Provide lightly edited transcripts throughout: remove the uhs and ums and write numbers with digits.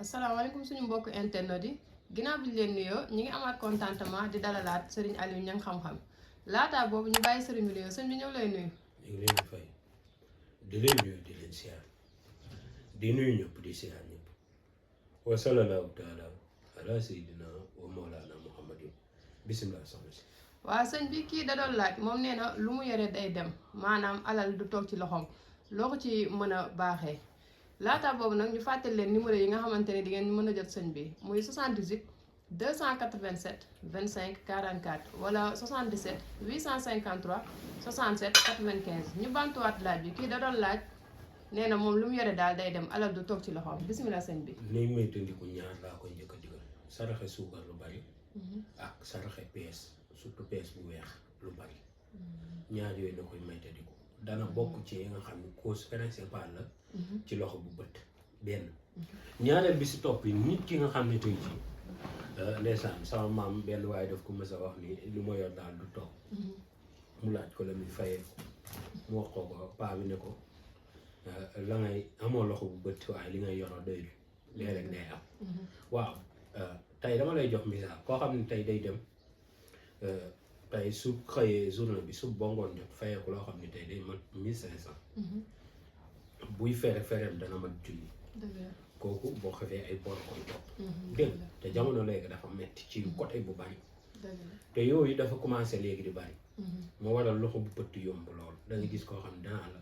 asalaamaaleykum suñu mbokk internet yi ginnaaw bi ñu leen nuyoo ñi ngi amaat contentement di dalalaat sëriñ Aliou Niang xam-xam laataa boobu ñu bàyyi sëriñ bi nuyoo sëñ bi ñëw lay nuyu. ñu ngi leen di fay di leen nuyu di leen siyaar di nuyu ñëpp di siyaar ñëpp wa sallallahu taala ala sayyidina wa mawlana muhammadin bisimilah soxna si. waaw sëñ bi kii da doon laaj moom nee na lu mu yore day dem maanaam alal du toog ci loxoom loo ko ci mën a baaxee laata boobu nag ñu fàttali leen numéro yi nga xamante ne di ngeen mën a jot sëñ bi muy 78 287 25 44 wala 77 853 67 95 ñu bantuwaat laaj bi kii da doon laaj nee na moom lu mu yore daal day dem alal du toog ci loxoom bisimilah sëñ bi. ni may tëndiku ñaar laa koy njëkk a digal saraxe suukar lu bari ak saraxe pees surtout pees bu weex lu bari ñaar yooyu da koy may tëndiku dana bokk ci yi nga xam ne cause principale la ci loxo bu bët benn ñaareel bi si topp yi nit ki nga xam ne tey ci ndeysaan sama maam benn waaye daf ko mës a wax ni lu ma yor daal du toog mu laaj ko la muy fayee mu wax ko paa bi ne ko la ngay amoo loxo bu bët waaye li ngay yoroo doyul léeg-léeg day am waaw tey dama lay jox misaal koo xam ne tey day dem tey su xëyee journée bi su bongoon jot fayeeku loo xam ne tey day mat 1500 buy fereem dana mat junni kooku boo xefee ay bor koy topp dégg te jamono léegi dafa metti ci côté bu bari te yooyu dafa commencé léegi di bari moo waral loxo bu bëtt yomb lool da nga gis koo xam ne danaa la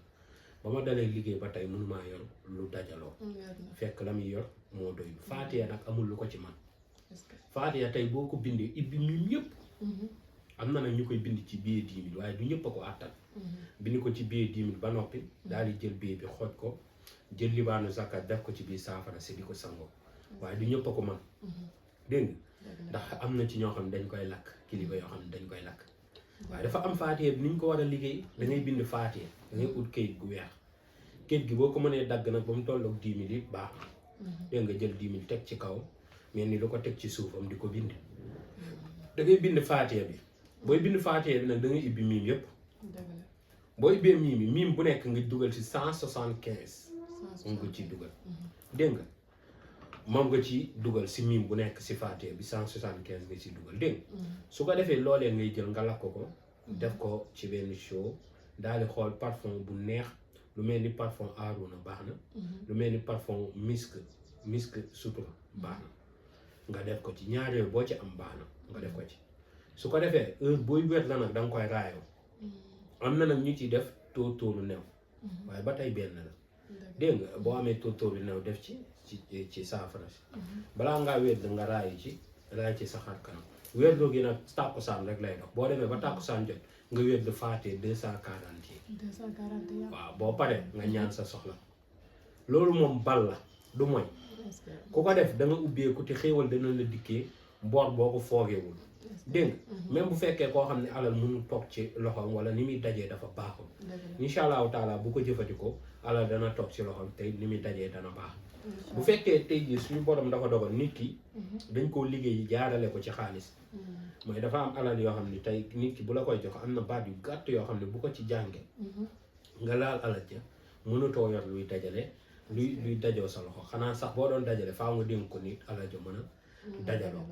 ba ma dalee liggéey ba tey mënumaa yor lu dajaloo fekk la muy yor moo doy faatiya nag amul lu ko ci man faatiya tey boo ko bindee ibbi mim yëpp am na nag ñu koy bind ci billet 10 000 waaye du ñëpp a ko àttan bind ko ci billet 10 000 ba noppi daal di jël billet bi xooj ko jël libaanu zakat def ko ci biir saafara si di ko sangoo waaye du ñëpp a ko man dégg nga ndax am na ci ñoo xam ne dañ koy lakk kilifa yoo xam ne dañ koy lakk waaye dafa am faatiya bi ni ñu ko war a liggéey da ngay bind faatiya da ngay ut kayit gu weex kayit gi boo ko mënee dagg nag ba mu tolloog 10 000 yi baax na dégg nga jël 10 000 teg ci kaw mel ni lu ko teg ci suufam di ko bind da ngay bind faatiya bi booy bind faatiya bi nag da ngay ibbi miim yëpp boo ibbee miim yi miim bu nekk nga dugal ci 175 moom nga ciy dugal dégg nga moom nga ci dugal si miim bu nekk si faatiya bi 175 nga ciy dugal dégg su ko defee loolee ngay jël nga lakk ko def ko ci benn show daal di xool parfum bu neex lu mel ni parfum aaruna baax na lu mel ni parfum misk sutura baax na nga def ko ci ñaar yooyu boo ci am baax na nga def ko ci su ko defee heure booy wér la nag da nga koy raayoo am na nag ñu ciy def tóotóoru new waaye ba tey benn la dégg nga boo amee tóotóoru new def ci saafara si balaa ngaa wér nga raay ci sa xar kanam wér gi nag tàkkusaan rek lay dox boo demee ba tàkkusaan jot nga wér de faatee 240 yi waaw boo paree nga ñaan sa soxla loolu moom bal la du mooy ku ko def da nga ubbeeku te xéewal dana la dikkee mboor boo ko foogeewul dégg nga même bu fekkee koo xam ne alal mënu toog ci loxoom wala ni muy dajee dafa baaxul incha allahu taala bu ko jëfandikoo alal dana toog ci loxoom tey ni muy dajee dana baax bu fekkee tey jii suñu borom dafa dogal nit ki dañ koo liggéey jaarale ko ci xaalis mooy dafa am alal yoo xam ne tey nit ki bu la koy jox am na baat yu gàtt yoo xam ne bu ko ci jàngee nga laal alal ja mënutoo yor luy dajale luy dajoo sa loxo xanaa sax boo doon dajale faaw nga dénk ko nit alal ja mën a dajaloo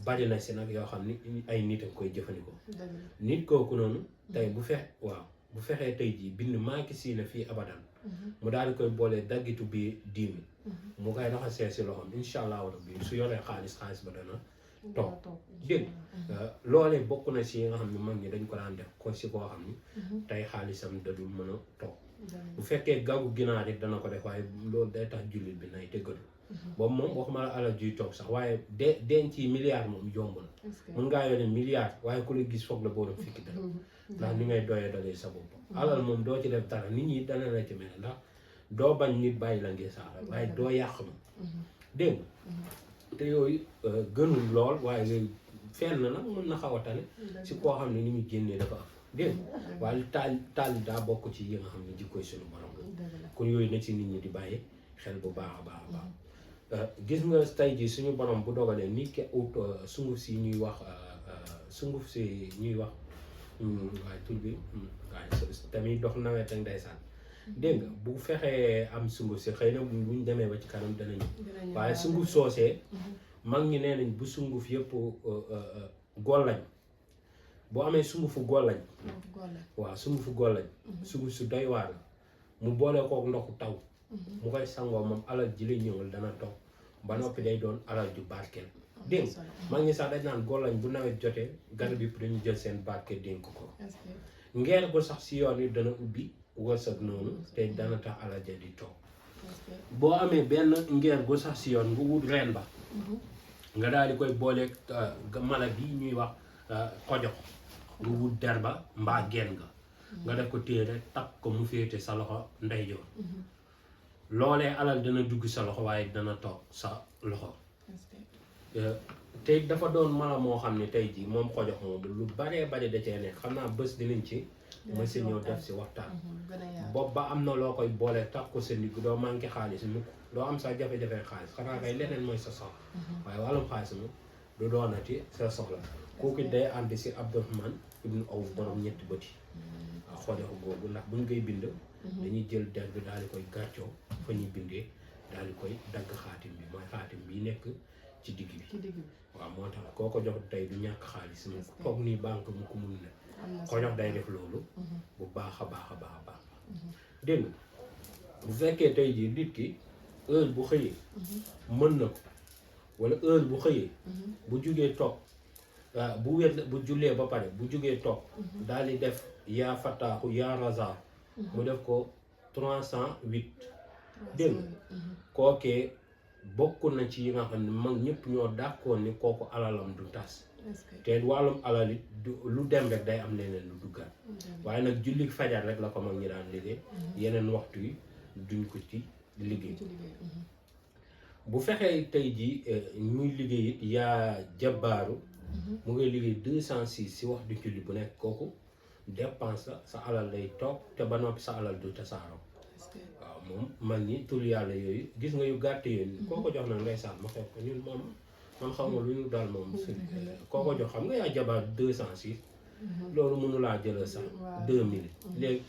bari na si nag yoo xam ni ay nit a koy jëfandikoo nit kooku noonu tey bu fexee tey jii bind maaki siina fii abadan mu daal di koy boolee daggitu bi 10 000 mu koy raxasee si loxoom incha allahu rabbi su yoree xaalis ba dana toog dégg loolee bokk na si yi nga xam ne mag ñi dañ ko daan def ko si koo xam ni tey xaalisam dadul mën a toog bu fekkee gagu ginaar rek dana ko def waaye loolu day tax jullit bi nay te gëdu boobu moom waxuma la alal juy toog sax waaye denc yi milliard moom yomb na mën ngaa yore milliard waaye ku la gis foog la boo doon fikki dara ndax ni ngay doyee dalee sa bopp alal moom doo ci def dara nit ñi dana la ci mel ndax doo bañ nit bàyyi la ngir saala waaye doo yàq ma dégg nga te yooyu gënul lool waaye yooyu fenn nag mën na xaw a tane si koo xam ne ni muy génnee dafa am dégg nga waaye taal daa bokk ci yi nga xam ne jikkoy suñu borom la kon yooyu na ci nit ñi di bàyyi xel bu baax a baax gis nga tey ji suñu borom bu dogalee nit ki ut sunguf si ñuy wax waaye tur bi waaye tamit dox nawet ak ndeysaan dégg nga bu fexee am sunguf si xëy na buñ demee ba ci kanam danañu waaye sunguf soosee mag ñi nee nañ bu sunguf yëpp gollañ boo amee sungufu gollañ waaw sungufu gollañ sunguf su doy waar la mu boole kook ndoxu taw mu koy sangoo moom alal ji lay ñëwal dana toog ba noppi day doon alal ju barkeel dégg mag ñi sax dañ naan gollañ bu nawet jotee garab yëpp dañu jël seen barke dénk ko ngeer bu sax si yoon yi dana ubbi wërsëg noonu te dana tax alal ja di toog boo amee benn ngeer gu sax si yoon nga wut reen ba nga daal di koy booleeg mala bi ñuy wax xojox nga wut der ba mbaa genn nga def ko téere takk ko mu féete sa loxo ndeyjoor loolee alal dana dugg sa loxo waaye dana toog sa loxo te dafa doon mala moo xam ne tey jii moom xojox moom lu baree bari da cee nekk xam naa bés dinañ ci mësi ñëw def si waxtaan bopp ba am na loo koy boole tax ko sa ndigg doo manqué xaalis mukk doo am sa jafe-jafe xaalis xanaa kay leneen mooy sa soxla waaye wàllum xaalis moom du doonati sa soxla kooku day ànd si Abdourahmane ibnu Awf borom ñetti bëti waaw xojox googu ndax buñ koy bind dañuy jël der bi daal di koy gàccoo fa ñuy bindee daal di koy dagg xaatim bi mooy xaatim bi nekk ci digg bi waaw moo tax koo ko jox tey du ñàkk xaalis mu foog nii banque mu ko mun ne ko jox day def loolu bu baax a baax a baax a baax dégg nga bu fekkee tey jii nit ki heure bu xëyee mën na ko wala heure bu xëyee bu jugee toog bu jullee ba pare bu jugee toog daal di def yaa fataaxu yaa razaa mu def ko 308 dégg nga kookee bokk na ci yi nga xam ne mag ñëpp ñoo d'accord ni kooku alalam du tas te wàllum alal it lu dem rek day am leneen lu duggaat waaye nag julli fajar rek la ko mag ñi daan liggéey yeneen waxtu yi duñ ko ci liggéey bu fexee tey ji muy liggéey it yaa jabaaru mu ngay liggéey 206 si wax du julli bu nekk kooku dépense la sa alal day toog te ba noppi sa alal du tasaaroo waaw moom mag ñi tur yàlla yooyu gis nga yu gàtt yooyu koo ko jox na ngay saan ma xeeb ko ñun moom man xam nga lu ñu daal moom koo ko jox xam nga yaa jabaar 206 loolu mënulaa jëlal sax 2000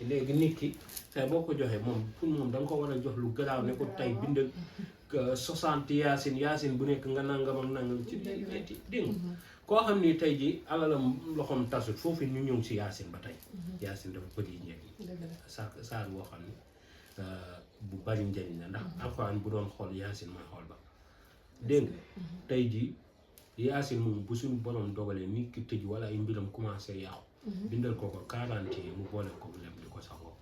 léegi nit ki tey boo ko joxee moom pour moom da nga ko war a jox lu garaaw ne ko tey bindal 60 yaasin bu nekk nga nangam ak nangam ci metti dégg nga koo xam ni tey ji alalam loxoom tasut foofu ñu ñëw si yaasin ba tey yaasin dafa bëri njëriñ saar boo xam ni bu bari njëriñ la ndax alxuraan bu doon xool yaasin mooy xool ba dégg nga tey ji yaasin moom bu suñu borom dogalee nit ki tëj wala ay mbiram commencé yàqu bindal ko 40 mu boole ko lem di ko sangoo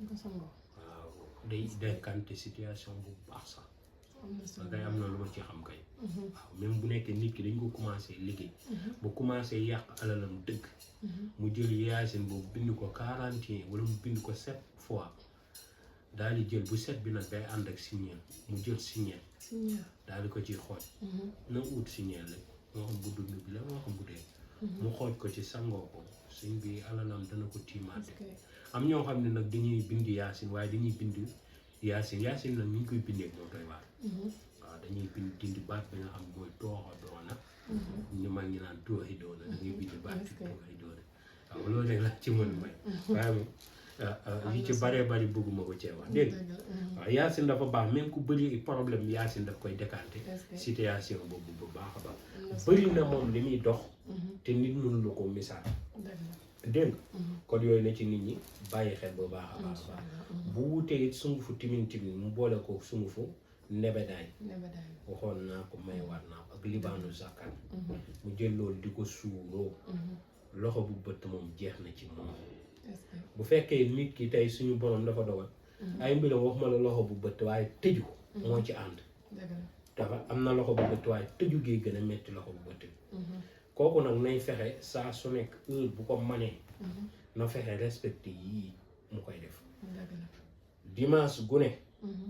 waaw day décanté situation bu baax sax day am na lu ma ci xam kay waaw même bu nekkee nit ki dañ ko commencé liggéey bu commencé yàq alalam dëgg mu jël yaasin boobu bind ko 41 wala mu bind ko 7 fois daal di jël bu 7 bi nag day ànd ak signeel mu jël signeel daal di ko ci xooj na ut signeel rek moo xam bu dund bi la moo xam bu dee mu xooj ko ci sangoo ko suñ bi alalam dana ko tiimaate am ñoo xam ne nag dañuy bind yaasin waaye dañuy bind yaasin nag ñu ngi koy bindee moo doy waar waaw dañuy bind dindi baat bi nga xam mooy tooxa doona ñu mag ñi naan tooxi doona da ngay bind baat bi tooxi doona waaw loolu rek la ci mën may waaye moom yi ci baree bari bëgguma ko cee wax dégg waaw yaasin dafa baax même ku bëri problème yaasin daf koy décanté situation boobu bu baax a baax bëri na moom li muy dox te nit mënu la ko misaal dégg kon yooyu na ci nit ñi bàyyi xel bu baax a baax a baax bu wutee it sungufu timin mu boole ko sungufu nebedaay waxoon naa ko may war naa ko ak libaanu zakat mu jël loolu di ko suuroo loxo bu bëtt moom jeex na ci moom bu fekkee nit ki tey suñu borom dafa dogal ay mbiram waxuma la loxo bu bëtt waaye tëju moo ci ànd dafa am na loxo bu bëtt waaye tëju gee gën a metti loxo bu bëtt kooku nag nay fexe saa su nekk heure bu ko manee na fexe respecté yii mu koy def dimanche gu ne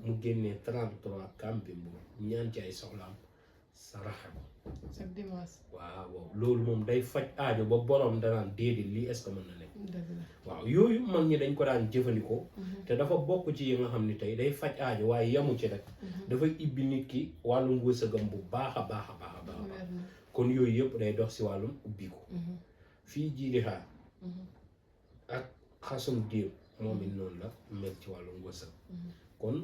mu génnee 33 kampi mbuur ñaan ci ay soxlaam saraxe ko chaque dimanche waaw loolu moom day faj aajo ba borom danaan déedéet lii est-ce que mën na nekk waaw yooyu mag ñi dañ ko daan jëfandikoo te dafa bokk ci yi nga xam ni tey day faj aajo waaye yamu ci rek dafay ibbi nit ki wàllum wërsëgam bu baax a baax a baax a baax kon yooyu yëpp day dox si wàllum ubbi ko fii jiidi xaar ak xasum diir moom it noonu la mel ci wàllum wërsëg kon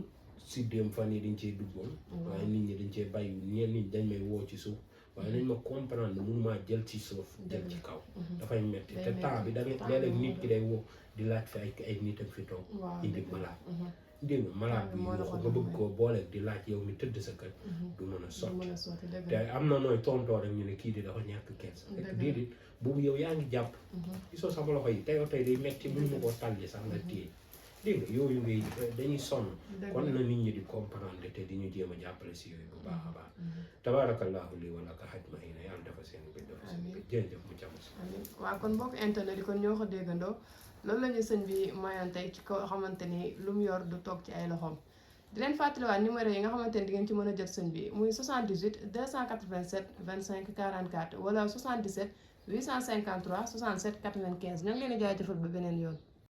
si dem fan yi dañ cee duggoon waaye nit ñi dañ cee bàyyi ñenn nit dañ may woo ci suuf waaye nañ ma comprendre ne mënumaa jël ci suuf jël ci kaw dafay metti te temps bi da léeg-léeg nit ki day woo di laaj fi ay nit ak fi toog indi malade dégg nga malade bi yoo nga bëgg koo booleeg di laaj yow mi tëdd sa kër du mën a sotti te am na nooy tontoo rek ñu ne kii di dafa ñàkk kersa fekk déedéet boobu yow yaa ngi jàpp gisoo sama loxo yi tey day metti mënu ma koo tàlli sax nga téye dégg nga yooyu ngay dañuy sonn kon na nit ñi di comprendre te di ñu jéem a jàppale si yooyu bu baax a baax tabaarakallaahu lii wala ka xaj ma na yàlla dafa seen bi dafa seen bi jërëjëf mu jàmm si waaw kon mbokk internet yi kon ñoo ko déggandoo loolu la ñu sëñ bi mayoon tey ci ko xamante ni lu mu yor du toog ci ay loxoom di leen fàttaliwaat numéro yi nga xamante ni di ngeen ci mën a jot sëñ bi muy 78 287 25 44 wala 77 853 67 95 ñoo ngi leen di jaajëfal ba beneen yoon